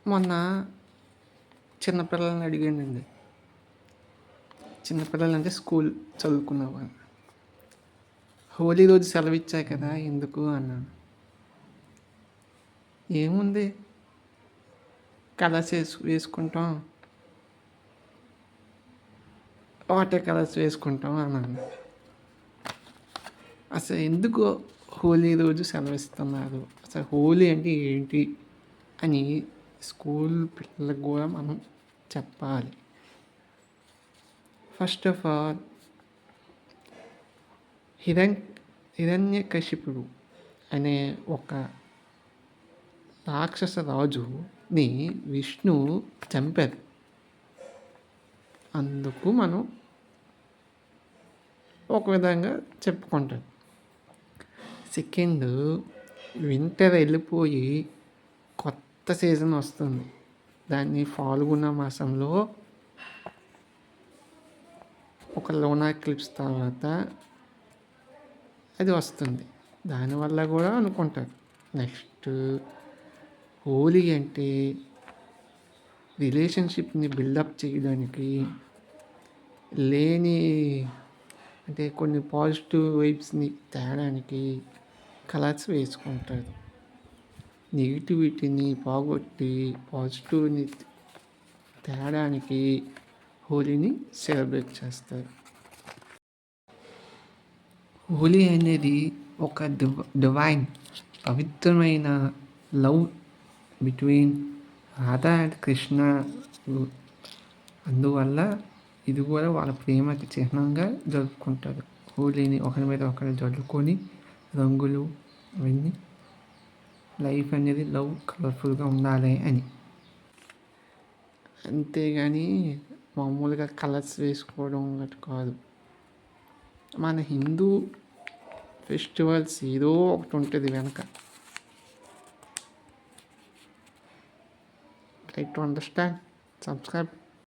మొన్న చిన్నపిల్లల్ని అడిగానండి. చిన్నపిల్లలంటే స్కూల్ చదువుకునేవాళ్ళు. హోలీ రోజు సెలవిచ్చాయి కదా ఎందుకు అన్నాను. ఏముంది కలర్స్ వేసుకుంటాం, వాటర్ కలర్స్ వేసుకుంటాం అన్నాను. అసలు ఎందుకు హోలీ రోజు సెలవిస్తున్నారు, అసలు హోలీ అంటే ఏంటి అని స్కూల్ పిల్లలకు కూడా మనం చెప్పాలి. ఫస్ట్ ఆఫ్ ఆల్ హిరణ్యకశిపుడు అనే ఒక రాక్షస రాజుని విష్ణు చంపారు. అందుకు మనం ఒక విధంగా చెప్పుకుంటాం. సెకండ్, వింటర్ వెళ్ళిపోయి కొత్త సీజన్ వస్తుంది. దాన్ని ఫాల్గుణ మాసంలో ఒక లూనార్ ఎక్లిప్స్ తర్వాత అది వస్తుంది. దానివల్ల కూడా అనుకుంటారు. నెక్స్ట్, హోలీ అంటే రిలేషన్షిప్ని బిల్డప్ చేయడానికి, లేని అంటే కొన్ని పాజిటివ్ వైబ్స్ని తేడానికి కలర్స్ వేసుకుంటారు. నెగిటివిటీని పోగొట్టి పాజిటివ్ని తేడానికి హోలీని సెలబ్రేట్ చేస్తారు. హోలీ అనేది ఒక డివైన్ పవిత్రమైన love between Radha and Krishna. అందువల్ల ఇది కూడా వాళ్ళ ప్రేమకి చిహ్నంగా జరుపుకుంటారు. హోలీని ఒకరి మీద ఒకరు జరుపుకొని రంగులు అవన్నీ లైఫ్ అనేది లవ్ కలర్ఫుల్గా ఉండాలి అని. అంతేగాని మామూలుగా కలర్స్ వేసుకోవడం అటు కాదు. మన హిందూ ఫెస్టివల్స్ ఏదో ఒకటి ఉంటుంది వెనక. Try to understand, subscribe.